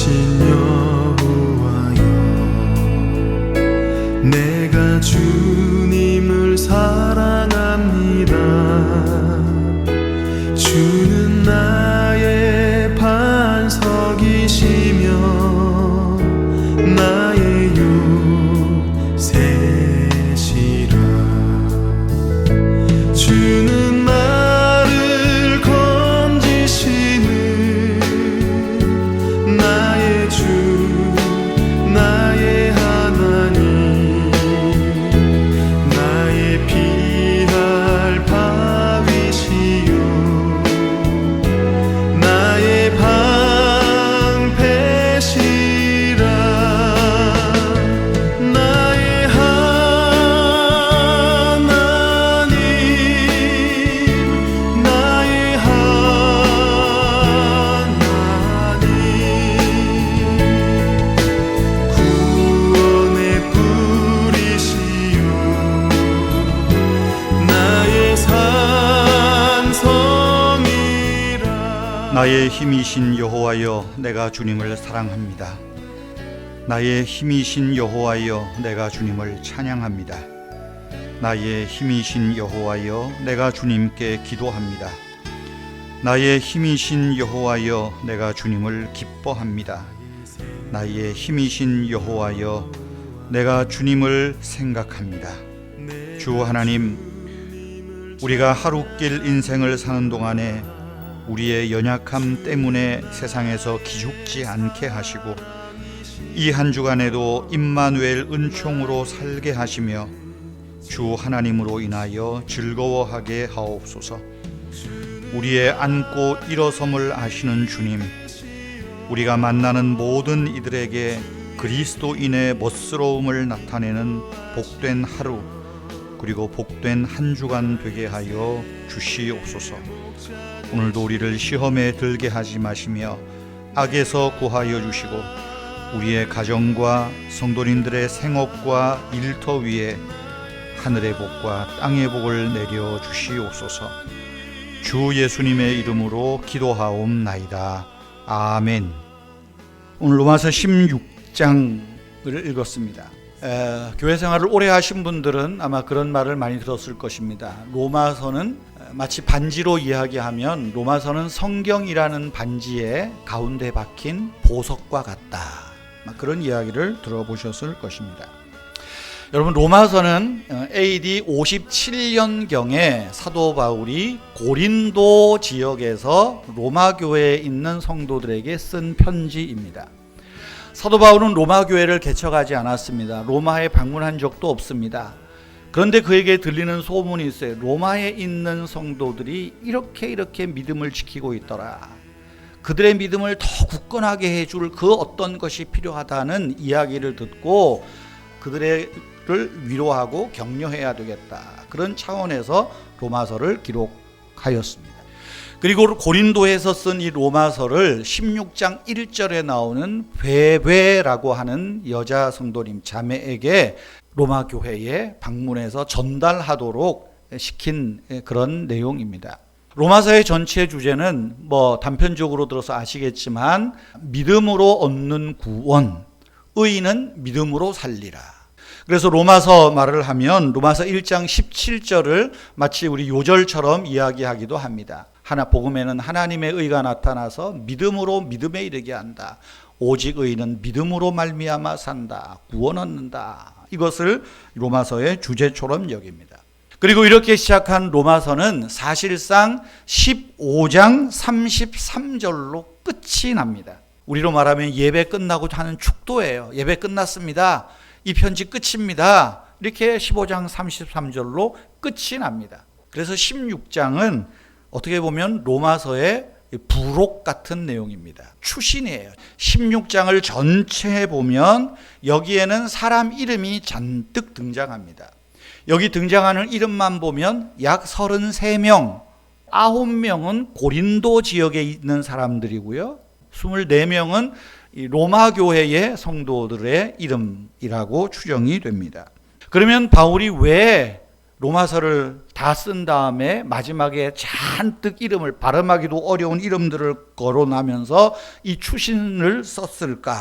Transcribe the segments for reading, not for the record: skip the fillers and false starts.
여호와여, 내가 주님을 사랑합니다. 주는 나의 반석이시며 나의 요새시라. 주는 나를 건지시는 나의 주, 나의 하나님, 나의 피할 바위시요 나의 방패시라. 나의 하나님, 나의 하나님, 구원의 뿌리시요 나의 산성이라. 나의 힘이신 여호와여, 내가 주님을 사랑합니다. 나의 힘이신 여호와여, 내가 주님을 찬양합니다. 나의 힘이신 여호와여, 내가 주님께 기도합니다. 나의 힘이신 여호와여, 내가 주님을 기뻐합니다. 나의 힘이신 여호와여, 내가 주님을 생각합니다. 주 하나님, 우리가 하루길 인생을 사는 동안에 우리의 연약함 때문에 세상에서 기죽지 않게 하시고 이 한 주간에도 임마누엘 은총으로 살게 하시며 주 하나님으로 인하여 즐거워하게 하옵소서. 우리의 앉고 일어섬을 아시는 주님, 우리가 만나는 모든 이들에게 그리스도인의 멋스러움을 나타내는 복된 하루 그리고 복된 한 주간 되게 하여 주시옵소서. 오늘도 우리를 시험에 들게 하지 마시며 악에서 구하여 주시고 우리의 가정과 성도님들의 생업과 일터 위에 하늘의 복과 땅의 복을 내려 주시옵소서. 주 예수님의 이름으로 기도하옵나이다. 아멘. 오늘 로마서 16장을 읽었습니다. 교회 생활을 오래 하신 분들은 아마 그런 말을 많이 들었을 것입니다. 로마서는 마치 반지로 이야기하면 로마서는 성경이라는 반지의 가운데 박힌 보석과 같다. 그런 이야기를 들어보셨을 것입니다. 여러분, 로마서는 AD 57년경에 사도 바울이 고린도 지역에서 로마 교회에 있는 성도들에게 쓴 편지입니다. 사도 바울은 로마 교회를 개척하지 않았습니다. 로마에 방문한 적도 없습니다. 그런데 그에게 들리는 소문이 있어요. 로마에 있는 성도들이 이렇게 믿음을 지키고 있더라. 그들의 믿음을 더 굳건하게 해줄 그 어떤 것이 필요하다는 이야기를 듣고 그들을 위로하고 격려해야 되겠다. 그런 차원에서 로마서를 기록하였습니다. 그리고 고린도에서 쓴 이 로마서를 16장 1절에 나오는 베베라고 하는 여자 성도님 자매에게 로마 교회에 방문해서 전달하도록 시킨 그런 내용입니다. 로마서의 전체 주제는 단편적으로 들어서 아시겠지만 믿음으로 얻는 구원, 의인은 믿음으로 살리라. 그래서 로마서 말을 하면 로마서 1장 17절을 마치 우리 요절처럼 이야기하기도 합니다. 복음에는 하나님의 의가 나타나서 믿음으로 믿음에 이르게 한다. 오직 의인은 믿음으로 말미암아 산다. 구원 얻는다. 이것을 로마서의 주제처럼 여깁니다. 그리고 이렇게 시작한 로마서는 사실상 15장 33절로 끝이 납니다. 우리로 말하면 예배 끝나고 하는 축도예요. 예배 끝났습니다. 이 편지 끝입니다. 이렇게 15장 33절로 끝이 납니다. 그래서 16장은 어떻게 보면 로마서의 부록 같은 내용입니다. 추신이에요. 16장을 전체에 보면 여기에는 사람 이름이 잔뜩 등장합니다. 여기 등장하는 이름만 보면 약 33명, 9명은 고린도 지역에 있는 사람들이고요. 24명은 로마 교회의 성도들의 이름이라고 추정이 됩니다. 그러면 바울이 왜 로마서를 다 쓴 다음에 마지막에 잔뜩 이름을 발음하기도 어려운 이름들을 거론하면서 이 추신을 썼을까?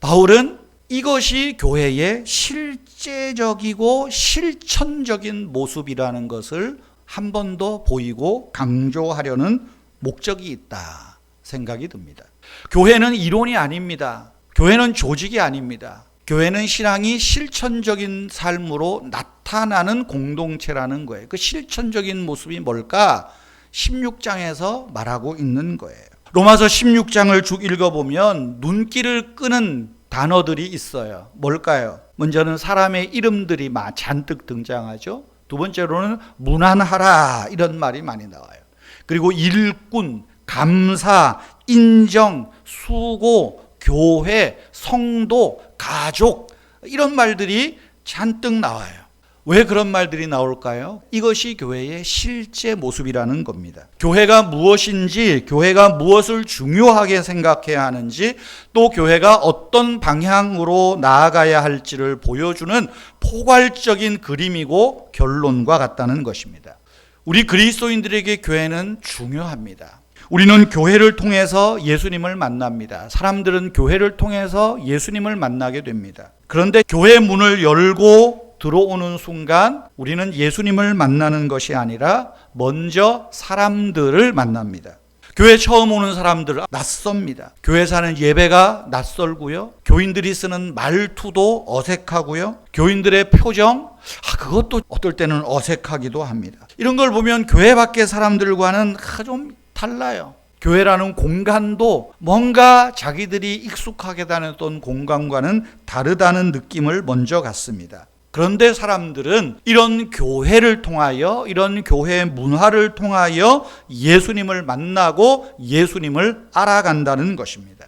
바울은 이것이 교회의 실제적이고 실천적인 모습이라는 것을 한 번 더 보이고 강조하려는 목적이 있다 생각이 듭니다. 교회는 이론이 아닙니다. 교회는 조직이 아닙니다. 교회는 신앙이 실천적인 삶으로 나타나는 공동체라는 거예요. 그 실천적인 모습이 뭘까? 16장에서 말하고 있는 거예요. 로마서 16장을 쭉 읽어보면 눈길을 끄는 단어들이 있어요. 뭘까요? 먼저는 사람의 이름들이 잔뜩 등장하죠. 두 번째로는 무난하라 이런 말이 많이 나와요. 그리고 일꾼, 감사, 인정, 수고, 교회, 성도, 가족 이런 말들이 잔뜩 나와요. 왜 그런 말들이 나올까요? 이것이 교회의 실제 모습이라는 겁니다. 교회가 무엇인지, 교회가 무엇을 중요하게 생각해야 하는지, 또 교회가 어떤 방향으로 나아가야 할지를 보여주는 포괄적인 그림이고 결론과 같다는 것입니다. 우리 그리스도인들에게 교회는 중요합니다. 우리는 교회를 통해서 예수님을 만납니다. 사람들은 교회를 통해서 예수님을 만나게 됩니다. 그런데 교회 문을 열고 들어오는 순간 우리는 예수님을 만나는 것이 아니라 먼저 사람들을 만납니다. 교회 처음 오는 사람들 낯섭니다. 교회에서 하는 예배가 낯설고요. 교인들이 쓰는 말투도 어색하고요. 교인들의 표정, 그것도 어떨 때는 어색하기도 합니다. 이런 걸 보면 교회 밖의 사람들과는 좀 달라요. 교회라는 공간도 뭔가 자기들이 익숙하게 다녔던 공간과는 다르다는 느낌을 먼저 갖습니다. 그런데 사람들은 이런 교회를 통하여, 이런 교회 문화를 통하여 예수님을 만나고 예수님을 알아간다는 것입니다.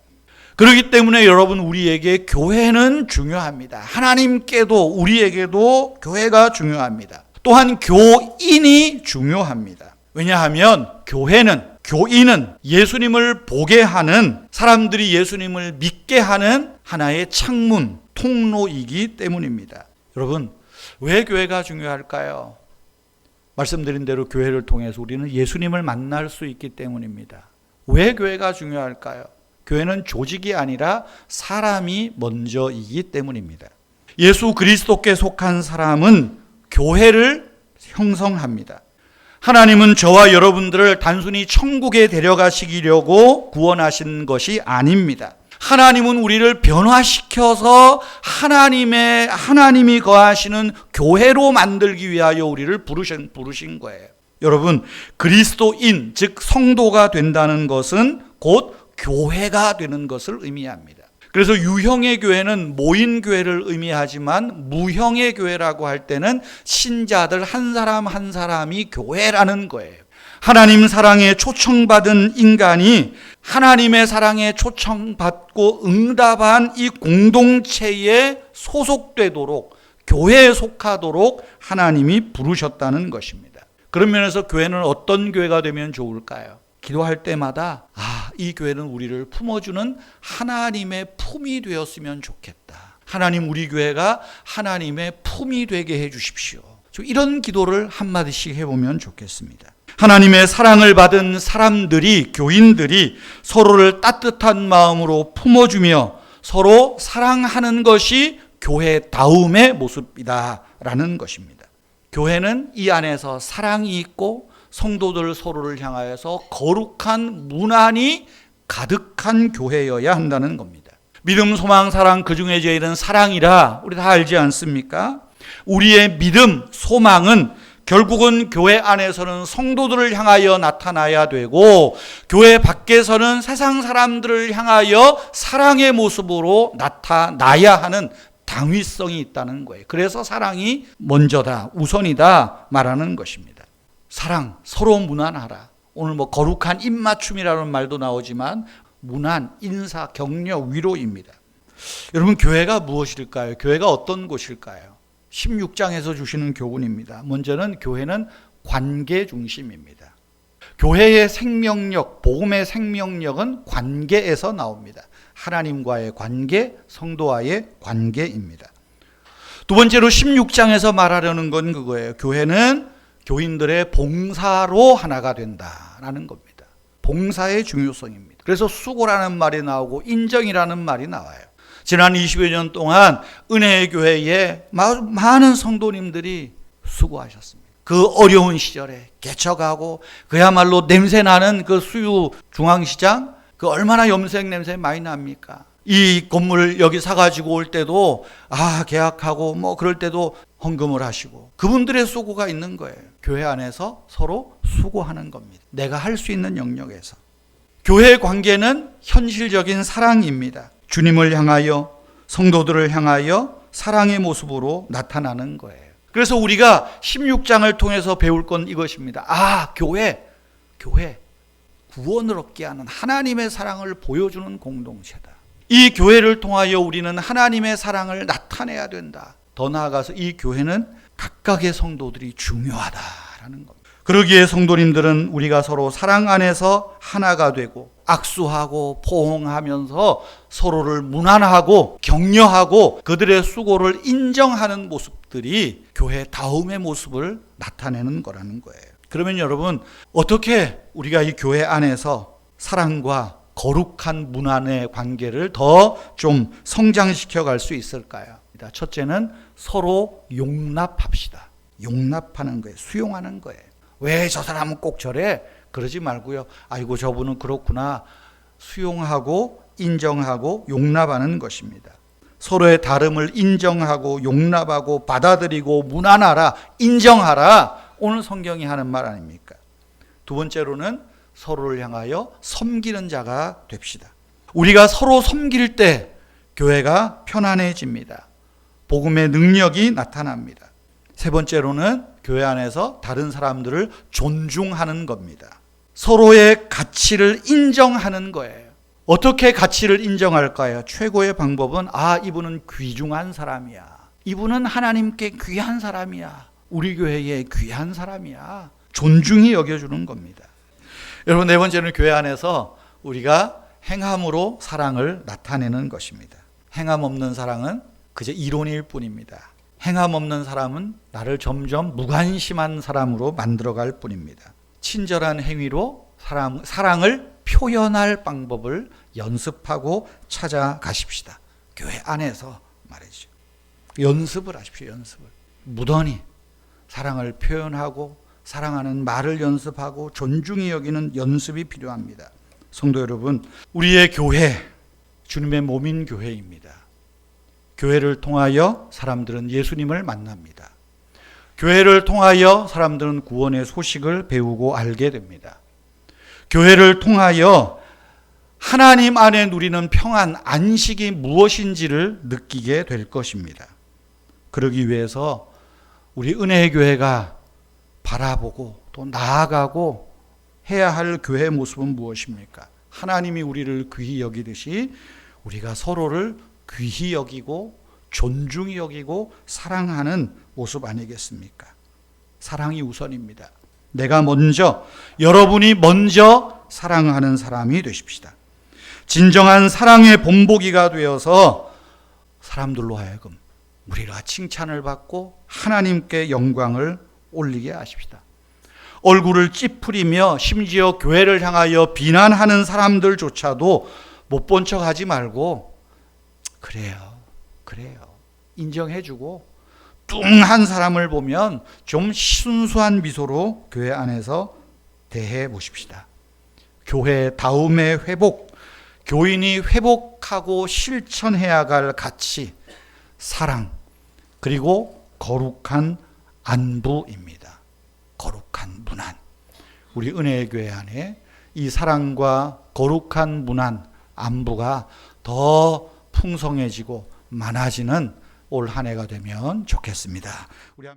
그렇기 때문에 여러분, 우리에게 교회는 중요합니다. 하나님께도 우리에게도 교회가 중요합니다. 또한 교인이 중요합니다. 왜냐하면 교인은 예수님을 보게 하는, 사람들이 예수님을 믿게 하는 하나의 창문, 통로이기 때문입니다. 여러분, 왜 교회가 중요할까요? 말씀드린 대로 교회를 통해서 우리는 예수님을 만날 수 있기 때문입니다. 왜 교회가 중요할까요? 교회는 조직이 아니라 사람이 먼저이기 때문입니다. 예수 그리스도께 속한 사람은 교회를 형성합니다. 하나님은 저와 여러분들을 단순히 천국에 데려가시려고 구원하신 것이 아닙니다. 하나님은 우리를 변화시켜서 하나님이 거하시는 교회로 만들기 위하여 우리를 부르신 거예요. 여러분, 그리스도인, 즉 성도가 된다는 것은 곧 교회가 되는 것을 의미합니다. 그래서 유형의 교회는 모인 교회를 의미하지만 무형의 교회라고 할 때는 신자들 한 사람 한 사람이 교회라는 거예요. 하나님 사랑에 초청받은 인간이 하나님의 사랑에 초청받고 응답한 이 공동체에 소속되도록, 교회에 속하도록 하나님이 부르셨다는 것입니다. 그런 면에서 교회는 어떤 교회가 되면 좋을까요? 기도할 때마다 이 교회는 우리를 품어주는 하나님의 품이 되었으면 좋겠다. 하나님, 우리 교회가 하나님의 품이 되게 해 주십시오. 이런 기도를 한마디씩 해보면 좋겠습니다. 하나님의 사랑을 받은 사람들이, 교인들이 서로를 따뜻한 마음으로 품어주며 서로 사랑하는 것이 교회다움의 모습이다라는 것입니다. 교회는 이 안에서 사랑이 있고 성도들 서로를 향하여서 거룩한 문안이 가득한 교회여야 한다는 겁니다. 믿음, 소망, 사랑, 그 중에 제일은 사랑이라 우리 다 알지 않습니까? 우리의 믿음, 소망은 결국은 교회 안에서는 성도들을 향하여 나타나야 되고, 교회 밖에서는 세상 사람들을 향하여 사랑의 모습으로 나타나야 하는 당위성이 있다는 거예요. 그래서 사랑이 먼저다, 우선이다 말하는 것입니다. 사랑, 서로 무난하라. 오늘 거룩한 입맞춤이라는 말도 나오지만 무난, 인사, 격려, 위로입니다. 여러분, 교회가 무엇일까요? 교회가 어떤 곳일까요? 16장에서 주시는 교훈입니다. 먼저는 교회는 관계 중심입니다. 교회의 생명력, 복음의 생명력은 관계에서 나옵니다. 하나님과의 관계, 성도와의 관계입니다. 두 번째로 16장에서 말하려는 건 그거예요. 교회는 교인들의 봉사로 하나가 된다라는 겁니다. 봉사의 중요성입니다. 그래서 수고라는 말이 나오고 인정이라는 말이 나와요. 지난 20여 년 동안 은혜의 교회에 많은 성도님들이 수고하셨습니다. 그 어려운 시절에 개척하고 그야말로 냄새나는 그 수유 중앙시장, 그 얼마나 염색 냄새 많이 납니까? 이 건물 여기 사가지고 올 때도 계약하고 뭐 그럴 때도 헌금을 하시고 그분들의 수고가 있는 거예요. 교회 안에서 서로 수고하는 겁니다. 내가 할 수 있는 영역에서. 교회 관계는 현실적인 사랑입니다. 주님을 향하여 성도들을 향하여 사랑의 모습으로 나타나는 거예요. 그래서 우리가 16장을 통해서 배울 건 이것입니다. 교회 구원을 얻게 하는 하나님의 사랑을 보여주는 공동체다. 이 교회를 통하여 우리는 하나님의 사랑을 나타내야 된다. 더 나아가서 이 교회는 각각의 성도들이 중요하다라는 겁니다. 그러기에 성도님들은 우리가 서로 사랑 안에서 하나가 되고 악수하고 포옹하면서 서로를 문안하고 격려하고 그들의 수고를 인정하는 모습들이 교회 다움의 모습을 나타내는 거라는 거예요. 그러면 여러분, 어떻게 우리가 이 교회 안에서 사랑과 거룩한 문안의 관계를 더 좀 성장시켜 갈 수 있을까요? 첫째는 서로 용납합시다. 용납하는 거예요. 수용하는 거예요. 왜 저 사람은 꼭 저래? 그러지 말고요. 아이고 저분은 그렇구나. 수용하고 인정하고 용납하는 것입니다. 서로의 다름을 인정하고 용납하고 받아들이고 문안하라, 인정하라. 오늘 성경이 하는 말 아닙니까? 두 번째로는 서로를 향하여 섬기는 자가 됩시다. 우리가 서로 섬길 때 교회가 편안해집니다. 복음의 능력이 나타납니다. 세 번째로는 교회 안에서 다른 사람들을 존중하는 겁니다. 서로의 가치를 인정하는 거예요. 어떻게 가치를 인정할까요? 최고의 방법은 이분은 귀중한 사람이야. 이분은 하나님께 귀한 사람이야. 우리 교회에 귀한 사람이야. 존중히 여겨주는 겁니다. 여러분, 네 번째는 교회 안에서 우리가 행함으로 사랑을 나타내는 것입니다. 행함 없는 사랑은 그저 이론일 뿐입니다. 행함 없는 사람은 나를 점점 무관심한 사람으로 만들어갈 뿐입니다. 친절한 행위로 사랑을 표현할 방법을 연습하고 찾아가십시다. 교회 안에서 말이죠. 연습을 하십시오. 연습을. 무던히 사랑을 표현하고 사랑하는 말을 연습하고 존중히 여기는 연습이 필요합니다. 성도 여러분, 우리의 교회, 주님의 몸인 교회입니다. 교회를 통하여 사람들은 예수님을 만납니다. 교회를 통하여 사람들은 구원의 소식을 배우고 알게 됩니다. 교회를 통하여 하나님 안에 누리는 평안, 안식이 무엇인지를 느끼게 될 것입니다. 그러기 위해서 우리 은혜의 교회가 바라보고 또 나아가고 해야 할 교회의 모습은 무엇입니까? 하나님이 우리를 귀히 여기듯이 우리가 서로를 귀히 여기고 존중히 여기고 사랑하는 모습 아니겠습니까? 사랑이 우선입니다. 내가 먼저, 여러분이 먼저 사랑하는 사람이 되십시다. 진정한 사랑의 본보기가 되어서 사람들로 하여금 우리가 칭찬을 받고 하나님께 영광을 올리게 하십시다. 얼굴을 찌푸리며 심지어 교회를 향하여 비난하는 사람들조차도 못 본 척 하지 말고 그래요. 인정해주고 뚱한 사람을 보면 좀 순수한 미소로 교회 안에서 대해 보십시다. 교회 다움의 회복, 교인이 회복하고 실천해야 갈 가치, 사랑, 그리고 거룩한 안부입니다. 거룩한 문안. 우리 은혜의 교회 안에 이 사랑과 거룩한 문안, 안부가 더 풍성해지고 많아지는 올 한 해가 되면 좋겠습니다. 우리